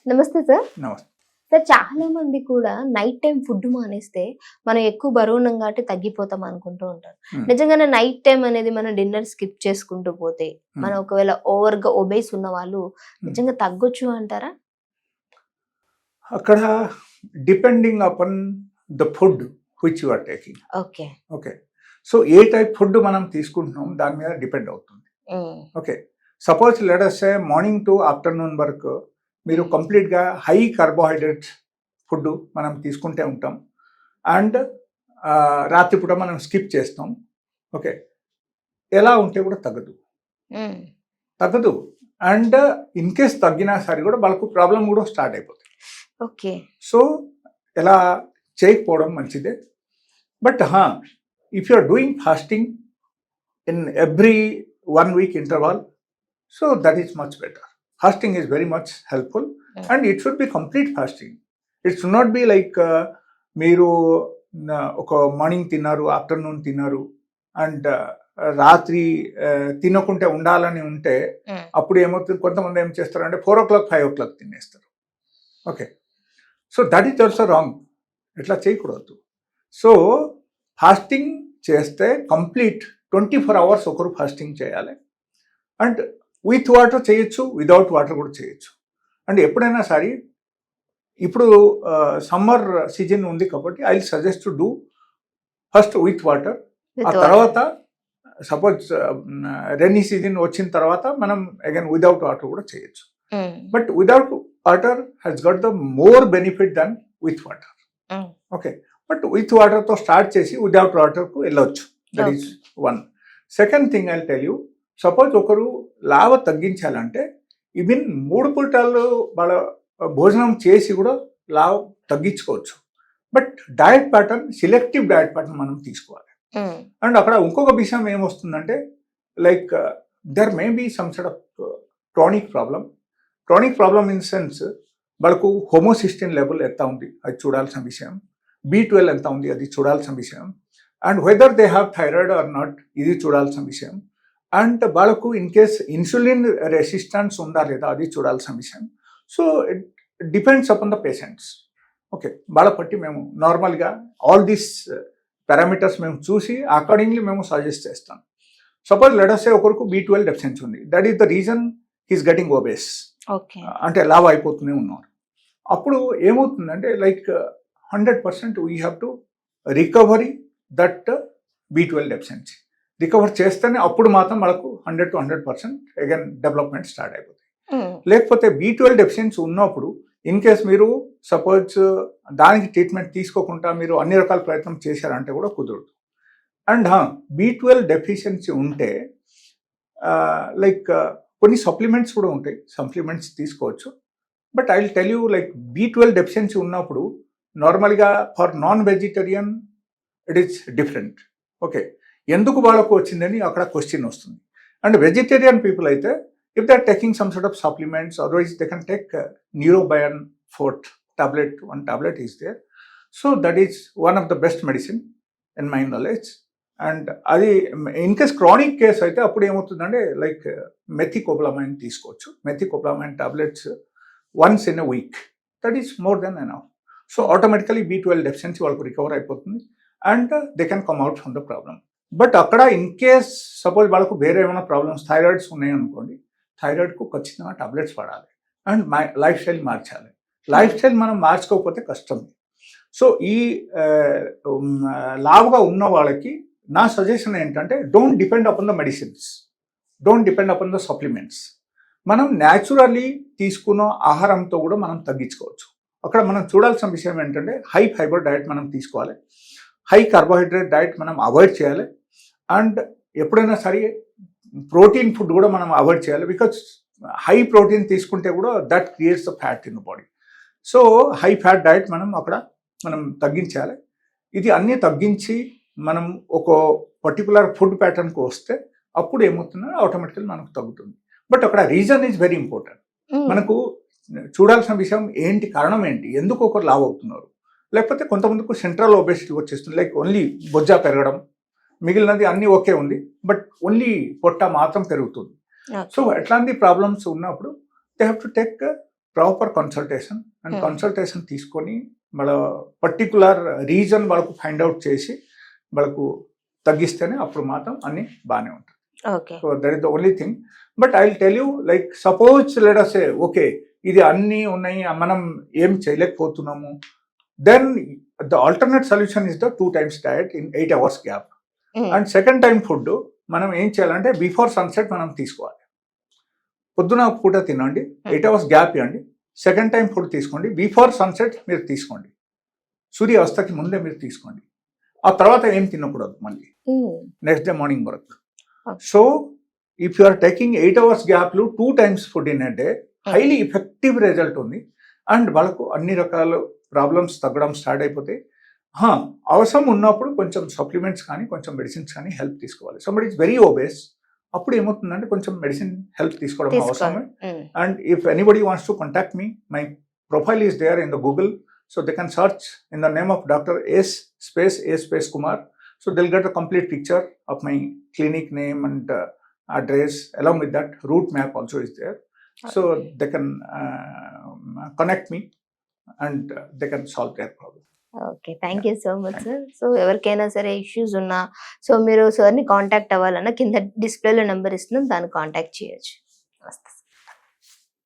నమస్తే సార్. నమస్తే. సార్ చాలా మంది కూడా నైట్ టైమ్ ఫుడ్ మానేస్తే మనం ఎక్కువ బరువున్నాం కాబట్టి తగ్గిపోతాం అనుకుంటూ ఉంటారు. నిజంగానే నైట్ టైం అనేది మనం డిన్నర్ స్కిప్ చేసుకుంటూ పోతే మనం ఒకవేళ ఓవర్‌గా ఒబేస్ ఉన్న వాళ్ళు నిజంగా తగ్గొచ్చు అంటారా? అక్కడ depending upon the food which you are taking. Okay. Okay. So ఏ టైప్ ఫుడ్ మనం తీసుకుంటున్నాం దాని మీద డిపెండ్ అవుతుంది. Okay. Suppose let us say morning to afternoon వరకు మీరు కంప్లీట్గా హై కార్బోహైడ్రేట్స్ ఫుడ్ మనం తీసుకుంటే ఉంటాం. అండ్ రాత్రిపూట మనం స్కిప్ చేస్తాం. ఓకే. ఎలా ఉంటే కూడా తగ్గదు. అండ్ ఇన్ కేస్ తగ్గినా సరే కూడా వాళ్ళకు ప్రాబ్లం కూడా స్టార్ట్ అయిపోతుంది. ఓకే. సో ఎలా చేయకపోవడం మంచిదే. But if you are doing fasting in every 1 week interval, so that is much better. Fasting is very much helpful and it should be complete fasting. It should not be like మీరు ఒక morning తిన్నారు, afternoon తిన్నారు and రాత్రి తినకుంటే ఉండాలని ఉంటే అప్పుడు ఏమవుతుంది, కొంతమంది ఏం చేస్తారంటే 4 o'clock 5 o'clock తినేస్తారు. Okay. So that is also wrong. ఇట్లా చేయకూడదు. సో ఫాస్టింగ్ చేస్తే కంప్లీట్ 24 hours ఒకరు ఫాస్టింగ్ చేయాలి. అండ్ విత్ వాటర్ చేయొచ్చు, వితౌట్ వాటర్ కూడా చేయొచ్చు. అండ్ ఎప్పుడైనా సరే ఇప్పుడు సమ్మర్ సీజన్ ఉంది కాబట్టి I will suggest to do first with water. ఆ తర్వాత సపోజ్ రెయినీ సీజన్ వచ్చిన తర్వాత మనం అగైన్ వితౌట్ వాటర్ కూడా చేయొచ్చు. But without water has got the more benefit then with water. Okay. But with వాటర్తో స్టార్ట్ చేసి వితౌట్ వాటర్కు వెళ్ళొచ్చు. That is one. Second thing I tell you, suppose ఒకరు లావ తగ్గించాలంటే ఈవెన్ 3 పూటలు వాళ్ళ భోజనం చేసి కూడా లావ తగ్గించుకోవచ్చు. But diet pattern, selective diet pattern మనం తీసుకోవాలి. అండ్ అక్కడ ఇంకొక విషయం ఏమొస్తుందంటే like there may be some sort of chronic problem in sense వాళ్ళకు హోమోసిస్టిన్ లెవెల్ ఎంత ఉంది అది చూడాల్సిన విషయం, B12 ఎంత ఉంది అది చూడాల్సిన విషయం, and whether they have thyroid or not ఇది చూడాల్సిన విషయం, అండ్ వాళ్ళకు ఇన్ కేస్ ఇన్సులిన్ రెసిస్టెన్స్ ఉందా లేదా అది చూడాల్సిన విషయం. So it depends upon the patients. Okay. వాళ్ళ బట్టి మేము నార్మల్గా ఆల్ దీస్ పారామీటర్స్ మేము చూసి అకార్డింగ్లీ మేము సజెస్ట్ చేస్తాం. సపోజ్ లెట్ అస్ సే ఒకరికి B12 డెఫిషియన్సీ ఉంది, that is the reason he's getting obese, అంటే లావ్ అయిపోతూనే ఉన్నారు. అప్పుడు ఏమవుతుందంటే like 100% we have to recovery that B12 deficiency. Recover చేస్తేనే అప్పుడు మాత్రం మనకు 100 to 100% అగైన్ డెవలప్మెంట్ స్టార్ట్ అయిపోతుంది. లేకపోతే B12 డెఫిషియన్సీ ఉన్నప్పుడు ఇన్ కేస్ మీరు సపోజ్ దానికి ట్రీట్మెంట్ తీసుకోకుండా మీరు అన్ని రకాల ప్రయత్నం చేశారంటే కూడా కుదరదు. అండ్ B12 డెఫిషియన్సీ ఉంటే లైక్ కొన్ని సప్లిమెంట్స్ కూడా ఉంటాయి, సప్లిమెంట్స్ తీసుకోవచ్చు. But I will tell you like B12 deficiency ఉన్నప్పుడు నార్మల్గా for non vegetarian it is different. Okay. ఎందుకు వాళ్ళకు వచ్చిందని అక్కడ క్వశ్చన్ వస్తుంది. అండ్ వెజిటేరియన్ పీపుల్ అయితే if they are taking some sort of supplements, otherwise they can take Neurobion 4 tablet, 1 tablet is there. So that is one of the best medicine in my knowledge. And అది in case chronic case అయితే అప్పుడు ఏమవుతుందంటే like methylcobalamin తీసుకోవచ్చు. Methylcobalamin tablets once in a week, that is more than enough. So automatically B12 deficiency వాళ్ళకు recover అయిపోతుంది and they can come out from the problem. But అక్కడ in case suppose వాళ్ళకు వేరే ఏమైనా ప్రాబ్లమ్స్, థైరాయిడ్స్ ఉన్నాయనుకోండి, థైరాయిడ్కు ఖచ్చితంగా tablets వాడాలి and life style మార్చాలి. లైఫ్ స్టైల్ మనం మార్చుకోకపోతే కష్టం. సో ఈ లావుగా ఉన్న వాళ్ళకి నా సజెషన్ ఏంటంటే don't depend upon the medicines, don't depend upon the supplements. మనం న్యాచురల్లీ తీసుకున్న ఆహారంతో కూడా మనం తగ్గించుకోవచ్చు. అక్కడ మనం చూడాల్సిన విషయం ఏంటంటే హై ఫైబర్ డయట్ మనం తీసుకోవాలి, హై కార్బోహైడ్రేట్ డయట్ మనం అవాయిడ్ చేయాలి. అండ్ ఎప్పుడైనా సరే ప్రోటీన్ ఫుడ్ కూడా మనం అవాయిడ్ చేయాలి. బికాజ్ హై ప్రోటీన్ తీసుకుంటే కూడా that creates the fat in the body. So high fat diet మనం తగ్గించాలి. ఇది అన్నీ తగ్గించి మనం ఒక పర్టికులర్ ఫుడ్ ప్యాటర్న్కి వస్తే అప్పుడు ఏమవుతుందో ఆటోమేటికల్ మనకు తగ్గుతుంది. బట్ అక్కడ రీజన్ ఈజ్ వెరీ ఇంపార్టెంట్. మనకు చూడాల్సిన విషయం ఏంటి, కారణం ఏంటి, ఎందుకు ఒకరు లావ్ అవుతున్నారు. లేకపోతే కొంతమందికి సెంట్రల్ ఒబేసిటీ వచ్చేస్తుంది, లైక్ ఓన్లీ బొజ్జ పెరగడం, మిగిలినది అన్నీ ఓకే ఉంది బట్ ఓన్లీ పొట్ట మాత్రం పెరుగుతుంది. సో ఎట్లాంటి ప్రాబ్లమ్స్ ఉన్నప్పుడు they have to take proper consultation and Hmm. Consultation తీసుకొని వాళ్ళ పర్టికులర్ రీజన్ వాళ్ళకు ఫైండ్ అవుట్ చేసి వాళ్ళకు తగ్గిస్తేనే అప్పుడు మాత్రం అన్ని బాగానే ఉంటుంది. Okay. So that is the only thing. But I will tell you, like suppose let us say okay ఇది అన్నీ ఉన్నాయి, మనం ఏం చేయలేకపోతున్నాము, then the alternate solution is the 2 times diet in 8 hours gap. And second time food మనం ఏం చేయాలంటే before sunset మనం తీసుకోవాలి. పొద్దున ఒక పూట తినండి, 8 hours గ్యాప్ ఇవ్వండి, సెకండ్ టైం ఫుడ్ తీసుకోండి, బిఫోర్ సన్సెట్ మీరు తీసుకోండి, సూర్యాస్తకి ముందే మీరు తీసుకోండి. ఆ తర్వాత ఏం తినకూడదు మళ్ళీ నెక్స్ట్ డే మార్నింగ్ వరకు. Okay. So if you are taking 8 hours గ్యాప్లు 2 times food in a day, highly effective result ఉంది. అండ్ వాళ్ళకు అన్ని రకాల ప్రాబ్లమ్స్ తగ్గడం స్టార్ట్ అయిపోతాయి. అవసరం ఉన్నప్పుడు కొంచెం సప్లిమెంట్స్ కానీ కొంచెం మెడిసిన్స్ కానీ హెల్ప్ తీసుకోవాలి. సంబడి ఇస్ వెరీ ఓబేస్, అప్పుడు ఏమవుతుందంటే కొంచెం మెడిసిన్ హెల్ప్ తీసుకోవడం అవసరమే. And if anybody wants to contact me, my profile is there in the Google, so they can search in the name of doctor S Kumar. So they'll get a complete picture of my clinic name and address. Along with that, route map also is there. So they can connect me and they can solve their problem. Okay, thank you so much sir. So ఎవరికైనా సరే issues ఉన్నా, so మీరు సార్ని contact అవ్వాలన్నా కింద డిస్ప్లేలో number ఇస్తున్నాం, దాన్ని కాంటాక్ట్ చేయొచ్చు. నమస్తే.